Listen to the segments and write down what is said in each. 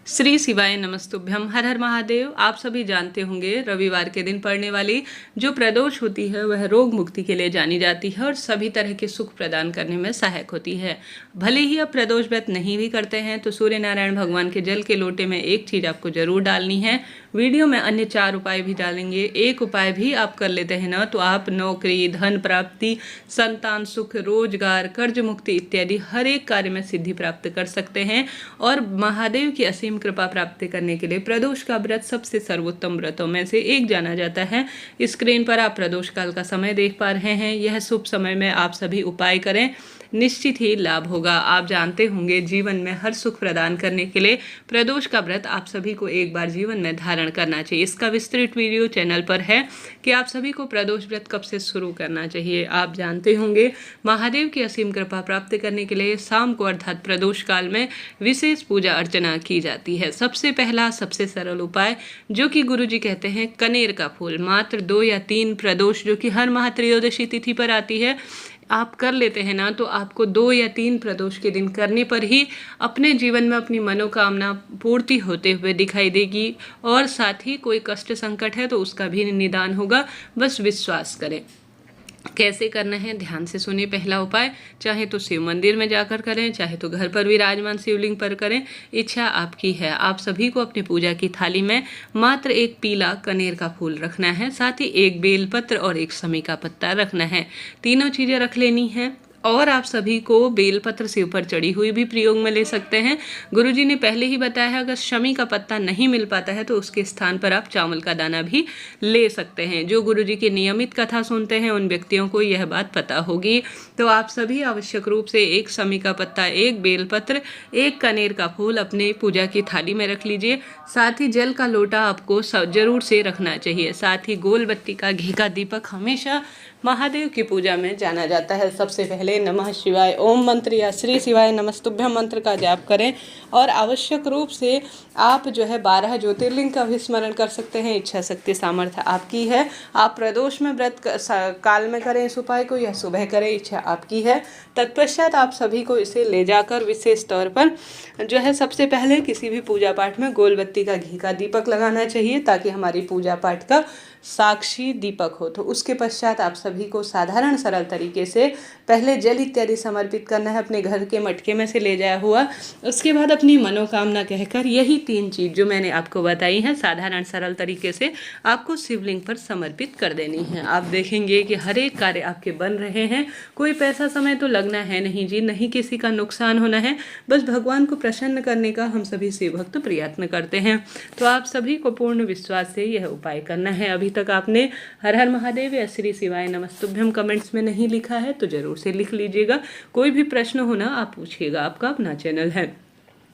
श्री शिवाय नमस्तुभ्यम। हर हर महादेव। आप सभी जानते होंगे रविवार के दिन पड़ने वाली जो प्रदोष होती है वह रोग मुक्ति के लिए जानी जाती है और सभी तरह के सुख प्रदान करने में सहायक होती है। भले ही आप प्रदोष व्रत नहीं भी करते हैं तो सूर्य नारायण भगवान के जल के लोटे में एक चीज आपको जरूर डालनी है। वीडियो में अन्य 4 उपाय भी डालेंगे। एक उपाय भी आप कर लेते हैं ना तो आप नौकरी, धन प्राप्ति, संतान सुख, रोजगार, कर्ज मुक्ति इत्यादि हर एक कार्य में सिद्धि प्राप्त कर सकते हैं। और महादेव की असीम कृपा प्राप्त करने के लिए प्रदोष का व्रत सबसे सर्वोत्तम व्रतों में से एक जाना जाता है। स्क्रीन पर आप प्रदोष काल का समय देख पा रहे हैं। यह शुभ समय में आप सभी उपाय करें, निश्चित ही लाभ होगा। आप जानते होंगे जीवन में हर सुख प्रदान करने के लिए प्रदोष का व्रत आप सभी को एक बार जीवन में धारण करना चाहिए। इसका विस्तृत वीडियो चैनल पर है कि आप सभी को प्रदोष व्रत कब से शुरू करना चाहिए। आप जानते होंगे महादेव की असीम कृपा प्राप्त करने के लिए शाम को अर्थात प्रदोष काल में विशेष पूजा अर्चना की जाती है। सबसे पहला सबसे सरल उपाय जो कि गुरुजी कहते हैं, कनेर का फूल मात्र 2 या 3 प्रदोष जो कि हर माह त्रयोदशी तिथि पर आती है आप कर लेते हैं ना तो आपको 2 या 3 प्रदोष के दिन करने पर ही अपने जीवन में अपनी मनोकामना पूर्ति होते हुए दिखाई देगी। और साथ ही कोई कष्ट संकट है तो उसका भी निदान होगा। बस विश्वास करें। कैसे करना है ध्यान से सुनिए। पहला उपाय चाहे तो शिव मंदिर में जाकर करें, चाहे तो घर पर विराजमान शिवलिंग पर करें, इच्छा आपकी है। आप सभी को अपनी पूजा की थाली में मात्र एक पीला कनेर का फूल रखना है, साथ ही एक बेलपत्र और एक शमी का पत्ता रखना है। तीनों चीज़ें रख लेनी है। और आप सभी को बेलपत्र शिव पर चढ़ी हुई भी प्रयोग में ले सकते हैं। गुरुजी ने पहले ही बताया है अगर शमी का पत्ता नहीं मिल पाता है तो उसके स्थान पर आप चावल का दाना भी ले सकते हैं। जो गुरुजी की नियमित कथा सुनते हैं उन व्यक्तियों को यह बात पता होगी। तो आप सभी आवश्यक रूप से एक शमी का पत्ता, एक बेलपत्र, एक कनेर का फूल अपने पूजा की थाली में रख लीजिए। साथ ही जल का लोटा आपको जरूर से रखना चाहिए। साथ ही गोल बत्ती का घी का दीपक हमेशा महादेव की पूजा में जाना जाता है। सबसे पहले नमः शिवाय ओम मंत्र या श्री शिवाय नमस्तुभ्यम मंत्र का जाप करें। और आवश्यक रूप से आप जो है 12 ज्योतिर्लिंग का भी स्मरण कर सकते हैं। इच्छा शक्ति सामर्थ्य आपकी है। आप प्रदोष में व्रत काल में करें इस उपाय को या सुबह करें, इच्छा आपकी है। तत्पश्चात आप सभी को इसे ले जाकर विशेष तौर पर जो है सबसे पहले किसी भी पूजा पाठ में गोल बत्ती का घी का दीपक लगाना चाहिए ताकि हमारी पूजा पाठ का साक्षी दीपक हो। तो उसके पश्चात आप सभी को साधारण सरल तरीके से पहले जल इत्यादि समर्पित करना है अपने घर के मटके में से ले जाया हुआ। उसके बाद अपनी मनोकामना कहकर यही 3 चीज़ जो मैंने आपको बताई हैं साधारण सरल तरीके से आपको शिवलिंग पर समर्पित कर देनी है। आप देखेंगे कि हर एक कार्य आपके बन रहे हैं। कोई पैसा समय तो लगना है नहीं जी, नहीं किसी का नुकसान होना है। बस भगवान को प्रसन्न करने का हम सभी शिव भक्त प्रयत्न करते हैं। तो आप सभी को पूर्ण विश्वास से यह उपाय करना है। अभी तक आपने हर हर महादेव या श्री शिवाय नमस्तुभ्यम कमेंट्स में नहीं लिखा है तो जरूर से लिख लीजिएगा। कोई भी प्रश्न हो ना आप पूछिएगा, आपका अपना चैनल है।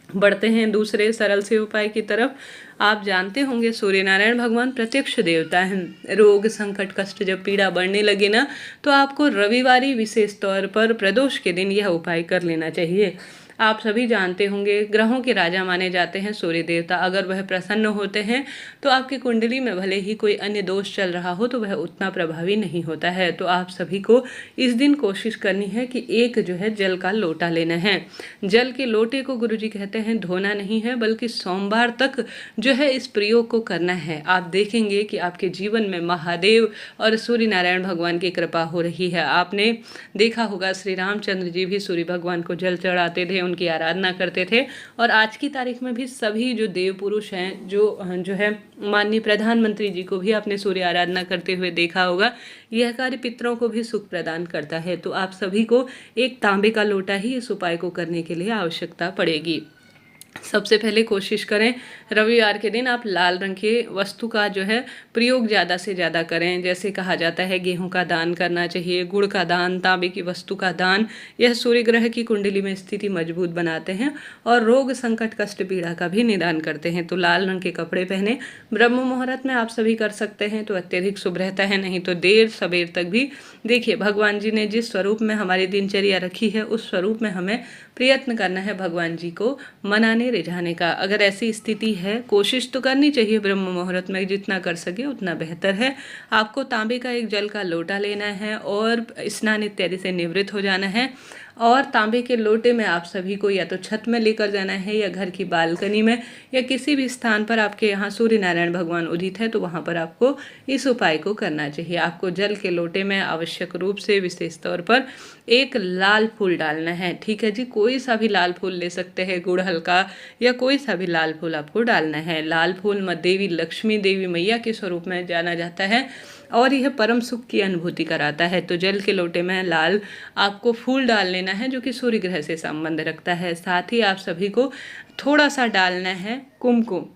बढ़ते हैं दूसरे सरल से उपाय की तरफ। आप जानते होंगे सूर्य नारायण भगवान प्रत्यक्ष देवता हैं। रोग संकट कष्ट जब पीड़ा बढ़ने लगे ना तो आपको रविवारी विशेष तौर पर प्रदोष के दिन यह उपाय कर लेना चाहिए। आप सभी जानते होंगे ग्रहों के राजा माने जाते हैं सूर्य देवता। अगर वह प्रसन्न होते हैं तो आपकी कुंडली में भले ही कोई अन्य दोष चल रहा हो तो वह उतना प्रभावी नहीं होता है। तो आप सभी को इस दिन कोशिश करनी है कि एक जो है जल का लोटा लेना है। जल के लोटे को गुरुजी कहते हैं धोना नहीं है बल्कि सोमवार तक जो है इस प्रयोग को करना है। आप देखेंगे कि आपके जीवन में महादेव और सूर्य नारायण भगवान की कृपा हो रही है। आपने देखा होगा श्री रामचंद्र जी भी सूर्य भगवान को जल चढ़ाते थे, उनकी आराधना करते थे। और आज की तारीख में भी सभी जो देव पुरुष हैं जो है माननीय प्रधानमंत्री जी को भी आपने सूर्य आराधना करते हुए देखा होगा। यह कार्य पितरों को भी सुख प्रदान करता है। तो आप सभी को एक तांबे का लोटा ही इस उपाय को करने के लिए आवश्यकता पड़ेगी। सबसे पहले कोशिश करें रविवार के दिन आप लाल रंग के वस्तु का जो है प्रयोग ज़्यादा से ज़्यादा करें। जैसे कहा जाता है गेहूं का दान करना चाहिए, गुड़ का दान, तांबे की वस्तु का दान। यह सूर्य ग्रह की कुंडली में स्थिति मजबूत बनाते हैं और रोग संकट कष्ट पीड़ा का भी निदान करते हैं। तो लाल रंग के कपड़े पहने ब्रह्म मुहूर्त में आप सभी कर सकते हैं तो अत्यधिक शुभ रहता है। नहीं तो देर सवेर तक भी देखिए भगवान जी ने जिस स्वरूप में हमारी दिनचर्या रखी है उस स्वरूप में हमें प्रयत्न करना है भगवान जी को मनाने रिझाने का। अगर ऐसी स्थिति है कोशिश तो करनी चाहिए ब्रह्म मुहूर्त में, जितना कर सके उतना बेहतर है। आपको तांबे का एक जल का लोटा लेना है और स्नान इत्यादि से निवृत्त हो जाना है। और तांबे के लोटे में आप सभी को या तो छत में लेकर जाना है या घर की बालकनी में या किसी भी स्थान पर आपके यहाँ सूर्य नारायण भगवान उदित है तो वहाँ पर आपको इस उपाय को करना चाहिए। आपको जल के लोटे में आवश्यक रूप से विशेष तौर पर एक लाल फूल डालना है। ठीक है जी, कोई सा भी लाल फूल ले सकते हैं, गुड़हल का या कोई सा भी लाल फूल आपको डालना है। लाल फूल में देवी लक्ष्मी, देवी मैया के स्वरूप में जाना जाता है और यह परम सुख की अनुभूति कराता है। तो जल के लोटे में लाल आपको फूल डाल लेना है जो कि सूर्य ग्रह से संबंध रखता है। साथ ही आप सभी को थोड़ा सा डालना है कुमकुम।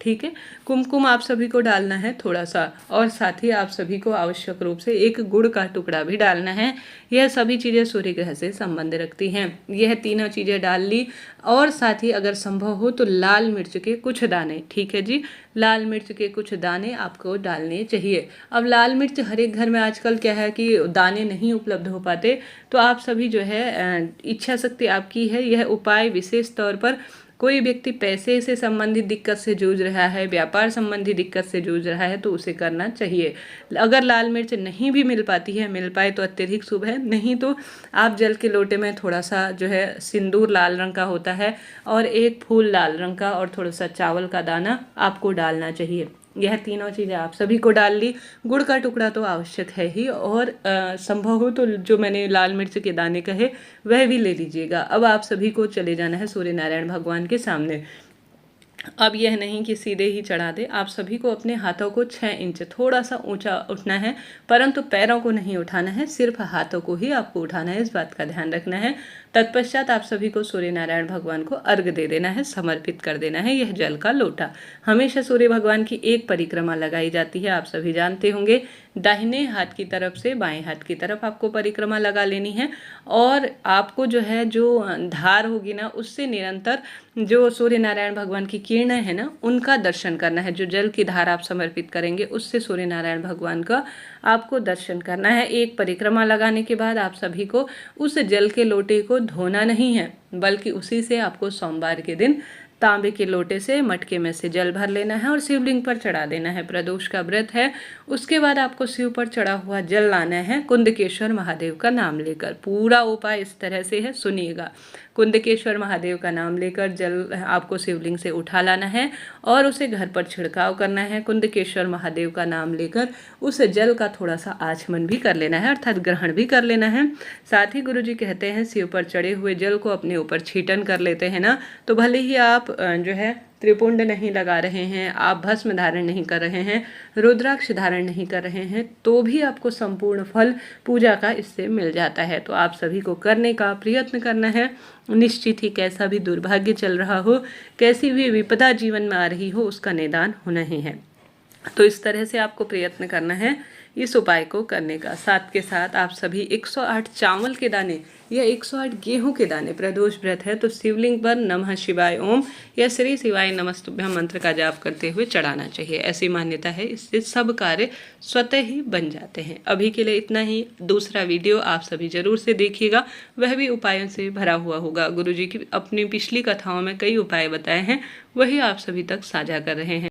ठीक है, कुमकुम आप सभी को डालना है थोड़ा सा, और साथ ही आप सभी को आवश्यक रूप से एक गुड़ का टुकड़ा भी डालना है। यह सभी चीज़ें सूर्य ग्रह से संबंध रखती हैं। यह तीनों चीज़ें डाल ली और साथ ही अगर संभव हो तो लाल मिर्च के कुछ दाने, ठीक है जी, लाल मिर्च के कुछ दाने आपको डालने चाहिए। अब लाल मिर्च हर एक घर में आजकल क्या है कि दाने नहीं उपलब्ध हो पाते, तो आप सभी जो है इच्छा शक्ति आपकी है। यह उपाय विशेष तौर पर कोई व्यक्ति पैसे से संबंधित दिक्कत से जूझ रहा है, व्यापार संबंधी दिक्कत से जूझ रहा है तो उसे करना चाहिए। अगर लाल मिर्च नहीं भी मिल पाती है, मिल पाए तो अत्यधिक शुभ है, नहीं तो आप जल के लोटे में थोड़ा सा जो है सिंदूर लाल रंग का होता है और एक फूल लाल रंग का और थोड़ा सा चावल का दाना आपको डालना चाहिए। यह तीनों चीज़ें आप सभी को डाल ली। गुड़ का टुकड़ा तो आवश्यक है ही, और संभव हो तो जो मैंने लाल मिर्च के दाने कहे वह भी ले लीजिएगा। अब आप सभी को चले जाना है सूर्य नारायण भगवान के सामने। अब यह नहीं कि सीधे ही चढ़ा दे, आप सभी को अपने हाथों को 6 इंच थोड़ा सा ऊंचा उठना है, परंतु पैरों को नहीं उठाना है, सिर्फ हाथों को ही आपको उठाना है, इस बात का ध्यान रखना है। तत्पश्चात आप सभी को सूर्य नारायण भगवान को अर्घ दे देना है, समर्पित कर देना है यह जल का लोटा। हमेशा सूर्य भगवान की एक परिक्रमा लगाई जाती है, आप सभी जानते होंगे। दाहिने हाथ की तरफ से बाएं हाथ की तरफ आपको परिक्रमा लगा लेनी है, और आपको जो है जो धार होगी ना, उससे निरंतर जो सूर्य नारायण भगवान की किरणें है ना, उनका दर्शन करना है। जो जल की धार आप समर्पित करेंगे उससे सूर्य नारायण भगवान का आपको दर्शन करना है। एक परिक्रमा लगाने के बाद आप सभी को उस जल के लोटे को धोना नहीं है, बल्कि उसी से आपको सोमवार के दिन तांबे के लोटे से मटके में से जल भर लेना है और शिवलिंग पर चढ़ा देना है। प्रदोष का व्रत है। उसके बाद आपको शिव पर चढ़ा हुआ जल लाना है कुंदकेश्वर महादेव का नाम लेकर। पूरा उपाय इस तरह से है, सुनिएगा। कुंदकेश्वर महादेव का नाम लेकर जल आपको शिवलिंग से उठा लाना है और उसे घर पर छिड़काव करना है। कुंदकेश्वर महादेव का नाम लेकर उस जल का थोड़ा सा आचमन भी कर लेना है, अर्थात ग्रहण भी कर लेना है। साथ ही गुरुजी कहते हैं शिव पर चढ़े हुए जल को अपने ऊपर छीटन कर लेते हैं ना, तो भले ही आप जो है त्रिपुंड नहीं लगा रहे हैं, आप भस्म धारण नहीं कर रहे हैं, रुद्राक्ष धारण नहीं कर रहे हैं, तो भी आपको संपूर्ण फल पूजा का इससे मिल जाता है। तो आप सभी को करने का प्रयत्न करना है। निश्चित ही कैसा भी दुर्भाग्य चल रहा हो, कैसी भी विपदा जीवन में आ रही हो, उसका निदान होना ही है। तो इस तरह से आपको प्रयत्न करना है इस उपाय को करने का। साथ के साथ आप सभी 108 चावल के दाने या 108 गेहूं के दाने, प्रदोष व्रत है तो शिवलिंग पर नमः शिवाय ओम या श्री शिवाय नमस्तुभ्यं मंत्र का जाप करते हुए चढ़ाना चाहिए। ऐसी मान्यता है, इससे सब कार्य स्वतः ही बन जाते हैं। अभी के लिए इतना ही। दूसरा वीडियो आप सभी जरूर से देखिएगा, वह भी उपायों से भरा हुआ होगा। गुरुजी की अपनी पिछली कथाओं में कई उपाय बताए हैं, वही आप सभी तक साझा कर रहे हैं।